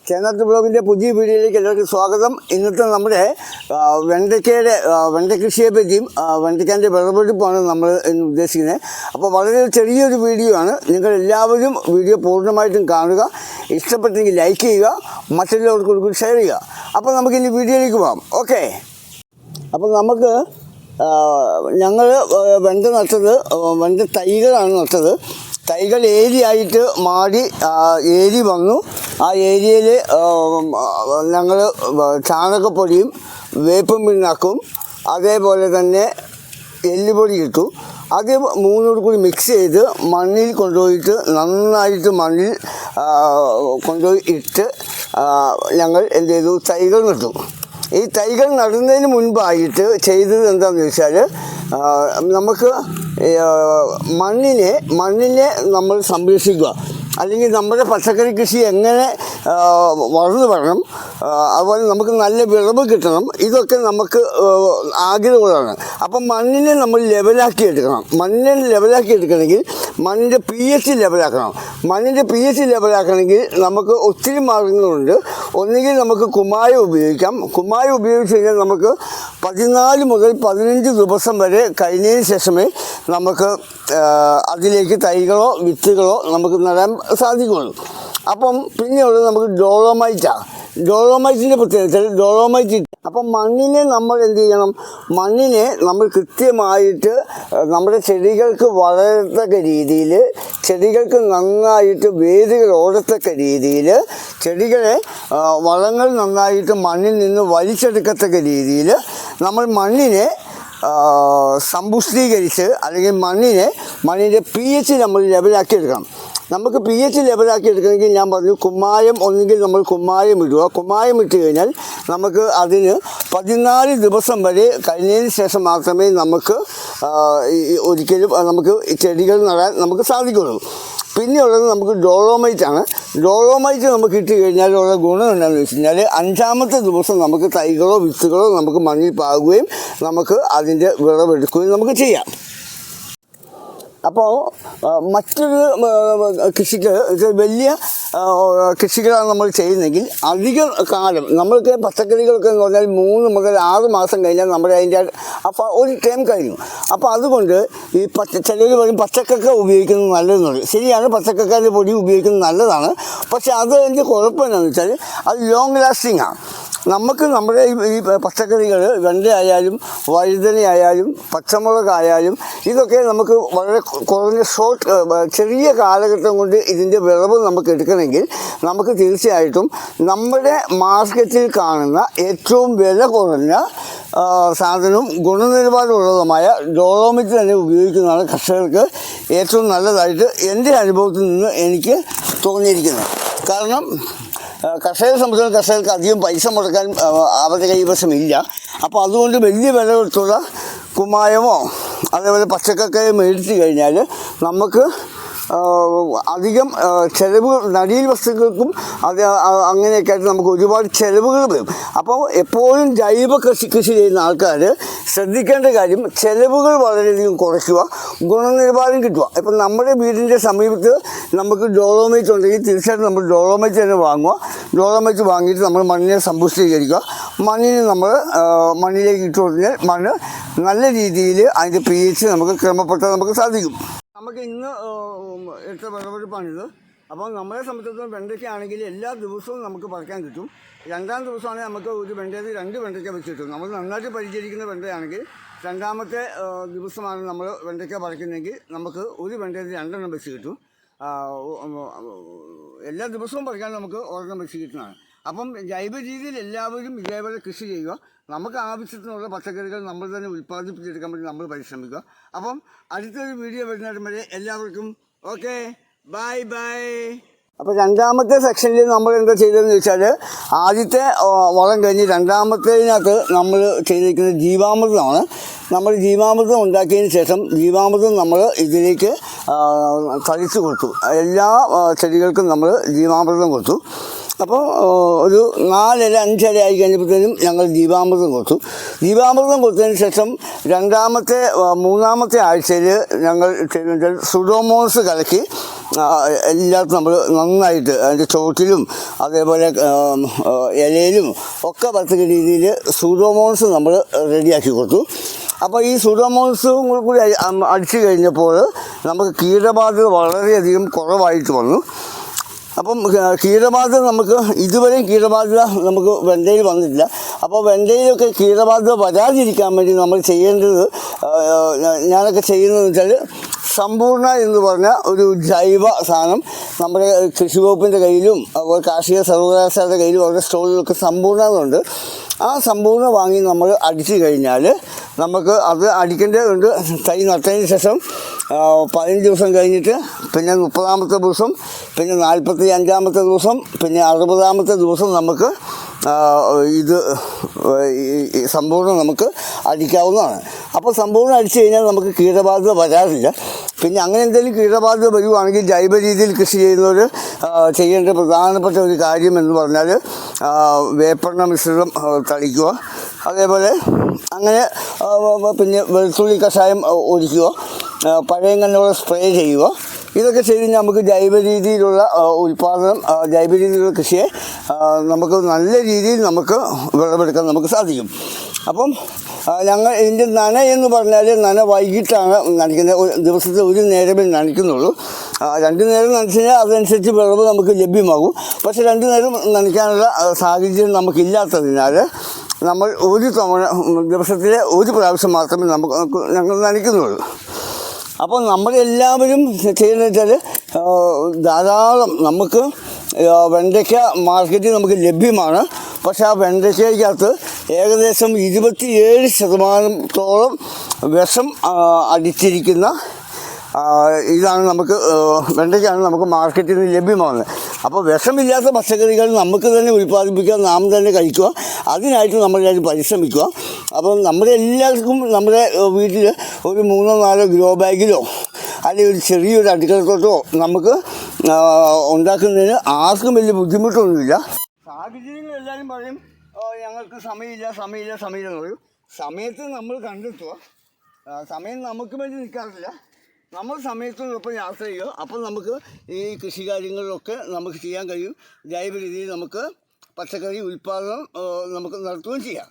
ചേന്നാത്ത് ബ്ലോഗിൻ്റെ പുതിയ വീഡിയോയിലേക്ക് എല്ലാവർക്കും സ്വാഗതം. ഇന്നത്തെ നമ്മുടെ വെണ്ട കൃഷിയെ പറ്റിയും വെണ്ടയ്ക്കാൻ്റെ വിളവെടുപ്പാണ് നമ്മൾ ഇന്ന് ഉദ്ദേശിക്കുന്നത്. അപ്പോൾ വളരെ ചെറിയൊരു വീഡിയോ ആണ്. നിങ്ങൾ എല്ലാവരും വീഡിയോ പൂർണ്ണമായിട്ടും കാണുക. ഇഷ്ടപ്പെട്ടെങ്കിൽ ലൈക്ക് ചെയ്യുക, മറ്റുള്ളവർക്ക് ഷെയർ ചെയ്യുക. അപ്പോൾ നമുക്കിനി വീഡിയോയിലേക്ക് പോകാം. ഓക്കെ, അപ്പോൾ ഞങ്ങൾ വെണ്ട നട്ടത് വെണ്ട തൈകളാണ് നട്ടത്. തൈകൾ ഏരിയായിട്ട് മാറി ഏരി വന്നു. ആ ഏരിയയിൽ ഞങ്ങൾ ചാണകപ്പൊടിയും വേപ്പും പിണ്ണാക്കും അതേപോലെ തന്നെ എല്ലുപൊടി ഇട്ടു. അത് മൂന്നോട് കൂടി മിക്സ് ചെയ്ത് മണ്ണിൽ കൊണ്ടുപോയിട്ട് നന്നായിട്ട് മണ്ണിൽ കൊണ്ടുപോയി ഇട്ട് ഞങ്ങൾ എന്ത് ചെയ്തു, തൈകൾ നട്ടു. ഈ തൈകൾ നടുന്നതിന് മുൻപായിട്ട് ചെയ്തത് എന്താണെന്ന് ചോദിച്ചാൽ, നമുക്ക് മണ്ണിനെ നമ്മൾ സംരക്ഷിക്കുക, അല്ലെങ്കിൽ നമ്മുടെ പച്ചക്കറി കൃഷി എങ്ങനെ വളർന്നു വരണം, അതുപോലെ നമുക്ക് നല്ല വിളവ് കിട്ടണം, ഇതൊക്കെ നമുക്ക് ആഗ്രഹമുള്ളതാണ്. അപ്പം മണ്ണിനെ നമ്മൾ ലെവലാക്കി എടുക്കണം. മണ്ണിനെ ലെവലാക്കി എടുക്കണമെങ്കിൽ മണ്ണിൻ്റെ pH ലെവലാക്കണം. മണ്ണിൻ്റെ pH ലെവലാക്കണമെങ്കിൽ നമുക്ക് ഒത്തിരി മാർഗങ്ങളുണ്ട്. ഒന്നുകിൽ നമുക്ക് കുമ്മായം ഉപയോഗിക്കാം. കുമ്മായം ഉപയോഗിച്ച് കഴിഞ്ഞാൽ നമുക്ക് 14 മുതൽ 15 ദിവസം വരെ കഴിഞ്ഞതിന് ശേഷമേ നമുക്ക് അതിലേക്ക് തൈകളോ വിത്തുകളോ നമുക്ക് നടാൻ സാധിക്കുള്ളൂ. അപ്പം പിന്നെയുള്ളത് നമുക്ക് ഡോളോമൈറ്റിൻ്റെ പ്രത്യേകത ഡോളോമൈറ്റ്. അപ്പം മണ്ണിനെ നമ്മൾ എന്ത് ചെയ്യണം, മണ്ണിനെ നമ്മൾ കൃത്യമായിട്ട് നമ്മുടെ ചെടികൾക്ക് വളരത്തക്ക രീതിയിൽ, ചെടികൾക്ക് നന്നായിട്ട് വേരുകൾ ഓടത്തക്ക രീതിയിൽ, ചെടികളെ വളങ്ങൾ നന്നായിട്ട് മണ്ണിൽ നിന്ന് വലിച്ചെടുക്കത്തക്ക രീതിയിൽ നമ്മൾ മണ്ണിനെ സമ്പുഷ്ടീകരിച്ച്, അല്ലെങ്കിൽ മണ്ണിൻ്റെ pH നമ്മൾ ലെവലാക്കി എടുക്കണം. നമുക്ക് pH ലെവലാക്കി എടുക്കണമെങ്കിൽ ഞാൻ പറഞ്ഞു, കുമ്മായം, ഒന്നുകിൽ നമ്മൾ കുമ്മായം ഇടുക. കുമ്മായം ഇട്ട് കഴിഞ്ഞാൽ നമുക്ക് അതിന് 14 ദിവസം വരെ കഴിഞ്ഞതിന് ശേഷം മാത്രമേ നമുക്ക് ഒരിക്കലും നമുക്ക് ചെടികൾ നടാൻ നമുക്ക് സാധിക്കുള്ളൂ. പിന്നെയുള്ളത് നമുക്ക് ഡോളോമൈറ്റാണ്. ഡോളോമൈറ്റ് നമുക്ക് ഇട്ട് കഴിഞ്ഞാൽ ഉള്ള ഗുണം എന്താണെന്ന് വെച്ച് കഴിഞ്ഞാൽ, 5-ാമത്തെ ദിവസം നമുക്ക് തൈകളോ വിത്തുകളോ നമുക്ക് മണ്ണിൽ പാകുകയും നമുക്ക് അതിൻ്റെ വിളവെടുക്കുകയും നമുക്ക് ചെയ്യാം. അപ്പോൾ മറ്റൊരു കൃഷിക്ക് വലിയ കൃഷികളാണ് നമ്മൾ ചെയ്യുന്നതെങ്കിൽ അധിക കാലം നമ്മൾക്ക് പച്ചക്കറികളൊക്കെ എന്ന് പറഞ്ഞാൽ 3 മുതൽ 6 മാസം കഴിഞ്ഞാൽ നമ്മുടെ അതിൻ്റെ അപ്പോൾ ഒരു ടൈം കഴിഞ്ഞു. അപ്പോൾ അതുകൊണ്ട് ഈ ചിലർ പറയും പച്ചക്കക്ക ഉപയോഗിക്കുന്നത് നല്ലതെന്നുള്ളത്. ശരിയാണ്, പച്ചക്കക്കാൻ്റെ പൊടി ഉപയോഗിക്കുന്നത് നല്ലതാണ്. പക്ഷേ അതിൻ്റെ കുഴപ്പം എന്താണെന്ന് വെച്ചാൽ അത് ലോങ് ലാസ്റ്റിംഗ് ആണ്. നമുക്ക് നമ്മുടെ ഈ പച്ചക്കറികൾ, വെണ്ടയായാലും വഴുതനയായാലും പച്ചമുളകായാലും ഇതൊക്കെ നമുക്ക് വളരെ കുറഞ്ഞ ചെറിയ കാലഘട്ടം കൊണ്ട് ഇതിൻ്റെ വിളവ് നമുക്ക് എടുക്കണമെങ്കിൽ നമുക്ക് തീർച്ചയായിട്ടും നമ്മുടെ മാർക്കറ്റിൽ കാണുന്ന ഏറ്റവും വില കുറഞ്ഞ സാധനവും ഗുണനിലവാരമുള്ളതുമായ ഡോളോമൈറ്റ് തന്നെ ഉപയോഗിക്കുന്നതാണ് കർഷകർക്ക് ഏറ്റവും നല്ലതായിട്ട് എൻ്റെ അനുഭവത്തിൽ നിന്ന് എനിക്ക് തോന്നിയിരിക്കുന്നത്. കാരണം കർഷകരെ സംബന്ധിച്ചിടത്തോളം കർഷകർക്ക് അധികം പൈസ മുടക്കാൻ അവരുടെ കൈവശമില്ല. അപ്പോൾ അതുകൊണ്ട് വലിയ വില കൊടുത്തുള്ള കുമ്മായമോ അതേപോലെ പച്ചക്കറിയോ മേടിച്ച് കഴിഞ്ഞാൽ നമുക്ക് അധികം ചിലവുകൾ, നടീൽ വസ്തുക്കൾക്കും അത് അങ്ങനെയൊക്കെ ആയിട്ട് നമുക്ക് ഒരുപാട് ചിലവുകൾ വരും. അപ്പോൾ എപ്പോഴും ജൈവ കൃഷി ചെയ്യുന്ന ആൾക്കാർ ശ്രദ്ധിക്കേണ്ട കാര്യം, ചിലവുകൾ വളരെയധികം കുറയ്ക്കുക, ഗുണനിലവാരം കിട്ടുക. ഇപ്പം നമ്മുടെ വീടിൻ്റെ സമീപത്ത് നമുക്ക് ഡോളോമൈറ്റ് ഉണ്ടെങ്കിൽ തീർച്ചയായിട്ടും നമ്മൾ ഡോളോമൈറ്റ് തന്നെ വാങ്ങുക. ഡോളോമൈറ്റ് വാങ്ങിയിട്ട് നമ്മൾ മണ്ണിനെ സമ്പുഷ്ടീകരിക്കുക. മണ്ണിലേക്ക് ഇട്ട് കൊടുത്താൽ മണ്ണ് നല്ല രീതിയിൽ അതിൻ്റെ pH നമുക്ക് ക്രമപ്പെടുത്താൻ നമുക്ക് സാധിക്കും. നമുക്ക് ഇന്ന് ഇട്ട വിളവെടുപ്പാണിത്. അപ്പോൾ നമ്മളെ സംബന്ധിച്ചിടത്തോളം വെണ്ടയ്ക്കാണെങ്കിൽ എല്ലാ ദിവസവും നമുക്ക് പറിക്കാൻ കിട്ടും. 2-ാം ദിവസമാണെങ്കിൽ നമുക്ക് ഒരു വെണ്ടയിൽ 2 വെണ്ടയ്ക്ക വെച്ച് കിട്ടും. നമ്മൾ നന്നായിട്ട് പരിചരിക്കുന്ന വെണ്ടയാണെങ്കിൽ 2-ാമത്തെ ദിവസമാണ് നമ്മൾ വെണ്ടയ്ക്ക പറിക്കുന്നതെങ്കിൽ നമുക്ക് ഒരു വെണ്ടയിൽ 2 എണ്ണം വെച്ച് കിട്ടും. എല്ലാ ദിവസവും പറിക്കാൻ നമുക്ക് ഒരെണ്ണം വെച്ച് കിട്ടുന്നതാണ്. അപ്പം ജൈവ രീതിയിൽ എല്ലാവരും ഇതേപോലെ കൃഷി ചെയ്യുക. നമുക്ക് ആവശ്യത്തിനുള്ള പച്ചക്കറികൾ നമ്മൾ തന്നെ ഉൽപ്പാദിപ്പിച്ചെടുക്കാൻ വേണ്ടി നമ്മൾ പരിശ്രമിക്കുക. അപ്പം അടുത്തൊരു വീഡിയോ വരുന്നതിന് വരെ എല്ലാവർക്കും ഓക്കെ, ബൈ ബൈ. അപ്പോൾ 2-ാമത്തെ സെക്ഷനിൽ നമ്മൾ എന്താ ചെയ്തതെന്ന് ചോദിച്ചാൽ, ആദ്യത്തെ വളം കഴിഞ്ഞ് 2-ാമത്തേതിനകത്ത് നമ്മൾ ചെയ്തിരിക്കുന്നത് ജീവാമൃതമാണ്. നമ്മൾ ജീവാമൃതം ഉണ്ടാക്കിയതിന് ശേഷം ജീവാമൃതം നമ്മൾ ഇതിലേക്ക് തളിച്ചു കൊടുത്തു. എല്ലാ ചെടികൾക്കും നമ്മൾ ജീവാമൃതം കൊടുത്തു. അപ്പോൾ ഒരു 4 ഇല 5 ഇല ആയി കഴിഞ്ഞപ്പോഴത്തേനും ഞങ്ങൾ ജീവാമൃതം കൊടുത്തു. ജീവാമൃതം കൊടുത്തതിന് ശേഷം 2-ാമത്തെ 3-ാമത്തെ ആഴ്ചയിൽ ഞങ്ങൾ സുഡോമോണസ് കലക്കി എല്ലാത്തും നമ്മൾ നന്നായിട്ട് അതിൻ്റെ ചുവട്ടിലും അതേപോലെ ഇലയിലും ഒക്കെ പറ്റുന്ന രീതിയിൽ സൂഡോമോൺസ് നമ്മൾ റെഡിയാക്കി കൊടുത്തു. അപ്പോൾ ഈ സൂഡോമോൺസും കൂടി അടിച്ചു കഴിഞ്ഞപ്പോൾ നമുക്ക് കീടബാധ വളരെയധികം കുറവായിട്ട് വന്നു. അപ്പം കീടബാധ നമുക്ക് ഇതുവരെയും കീടബാധ നമുക്ക് വെണ്ടയിൽ വന്നിട്ടില്ല. അപ്പോൾ വെണ്ടയിലൊക്കെ കീടബാധ വരാതിരിക്കാൻ വേണ്ടി നമ്മൾ ചെയ്യേണ്ടത്, ഞാനൊക്കെ ചെയ്യുന്നതെന്ന് വെച്ചാൽ സമ്പൂർണ്ണ എന്ന് പറഞ്ഞ ഒരു ജൈവ സാധനം നമ്മുടെ കൃഷി വകുപ്പിൻ്റെ കയ്യിലും അതുപോലെ കാർഷിക സർവകലാശാലയുടെ കയ്യിലും അവരുടെ സ്റ്റോറിലൊക്കെ സമ്പൂർണ്ണതയുണ്ട്. ആ സമ്പൂർണ്ണ വാങ്ങി നമ്മൾ അടിച്ചു കഴിഞ്ഞാൽ നമുക്ക് അത് അടിക്കേണ്ടതുണ്ട്. തൈ നട്ടതിന് ശേഷം 15 ദിവസം കഴിഞ്ഞിട്ട് പിന്നെ 30ാമത്തെ ദിവസം പിന്നെ 45ാമത്തെ ദിവസം പിന്നെ 60ാമത്തെ ദിവസം നമുക്ക് ഇത് സമ്പൂർണ്ണം നമുക്ക് അടിക്കാവുന്നതാണ്. അപ്പോൾ സമ്പൂർണ്ണം അടിച്ചു കഴിഞ്ഞാൽ നമുക്ക് കീടബാധ വരാറില്ല. പിന്നെ അങ്ങനെ എന്തെങ്കിലും കീടബാധ വരുവാണെങ്കിൽ ജൈവ രീതിയിൽ കൃഷി ചെയ്യുന്നവർ ചെയ്യേണ്ട പ്രധാനപ്പെട്ട ഒരു കാര്യം എന്ന് പറഞ്ഞാൽ വേപ്പെണ്ണ മിശ്രിതം തളിക്കുക, അതേപോലെ അങ്ങനെ പിന്നെ വെളുത്തുള്ളി കഷായം ഒഴിക്കുക, പഴയ കണ്ണോടെ സ്പ്രേ ചെയ്യുക. ഇതൊക്കെ ചെയ്ത് കഴിഞ്ഞാൽ നമുക്ക് ജൈവ രീതിയിലുള്ള ഉൽപ്പാദനം, ജൈവ രീതിയിലുള്ള കൃഷിയെ നമുക്ക് നല്ല രീതിയിൽ നമുക്ക് വിളവെടുക്കാൻ നമുക്ക് സാധിക്കും. അപ്പം ഞങ്ങൾ ഇതിൻ്റെ നന എന്ന് പറഞ്ഞാൽ നന വൈകിട്ടാണ് നനയ്ക്കുന്നത്. ദിവസത്തെ ഒരു നേരമേ നനയ്ക്കുന്നുള്ളൂ. 2 നേരം നനച്ചു കഴിഞ്ഞാൽ അതനുസരിച്ച് വിളവ് നമുക്ക് ലഭ്യമാകും. പക്ഷേ 2 നേരം നനയ്ക്കാനുള്ള സാഹചര്യം നമുക്കില്ലാത്തതിനാൽ നമ്മൾ ഒരു തവണ ദിവസത്തിലെ ഒരു പ്രാവശ്യം മാത്രമേ ഞങ്ങൾ നനയ്ക്കുന്നുള്ളൂ. അപ്പോൾ നമ്മളെല്ലാവരും ചെയ്യുന്നത് വെച്ചാൽ ധാരാളം നമുക്ക് വെണ്ടയ്ക്ക മാർക്കറ്റിൽ നമുക്ക് ലഭ്യമാണ്. പക്ഷേ ആ വെണ്ടയ്ക്കകത്ത് ഏകദേശം 27% വിഷം അടിച്ചിരിക്കുന്ന ഇതാണ് നമുക്ക് വെണ്ടയ്ക്കാണ് നമുക്ക് മാർക്കറ്റിൽ നിന്ന് ലഭ്യമാകുന്നത്. അപ്പോൾ വിഷമില്ലാത്ത പച്ചക്കറികൾ നമുക്ക് തന്നെ ഉൽപ്പാദിപ്പിക്കുക, നാം തന്നെ കഴിക്കുക. അതിനായിട്ട് നമ്മളെല്ലാവരും പരിശ്രമിക്കുക. അപ്പം നമ്മുടെ എല്ലാവർക്കും നമ്മുടെ വീട്ടിൽ ഒരു 3-4 ഗ്രോ ബാഗിലോ അല്ലെങ്കിൽ ഒരു ചെറിയൊരു അടുക്കളത്തോട്ടോ നമുക്ക് ഉണ്ടാക്കുന്നതിന് ആർക്കും വലിയ ബുദ്ധിമുട്ടൊന്നുമില്ല. സാഹചര്യങ്ങൾ എല്ലാവരും പറയും ഞങ്ങൾക്ക് സമയമില്ല എന്ന് പറയും. സമയത്ത് നമ്മൾ കണ്ടെത്തുക. സമയം നമുക്ക് വേണ്ടി നിൽക്കാറില്ല. നമ്മൾ സമയത്തോടൊപ്പം യാത്ര ചെയ്യുക. അപ്പോൾ നമുക്ക് ഈ കൃഷി കാര്യങ്ങളിലൊക്കെ നമുക്ക് ചെയ്യാൻ കഴിയും. ജൈവ രീതിയിൽ നമുക്ക് പച്ചക്കറി ഉൽപ്പാദനം നമുക്ക് നടത്തുകയും ചെയ്യാം.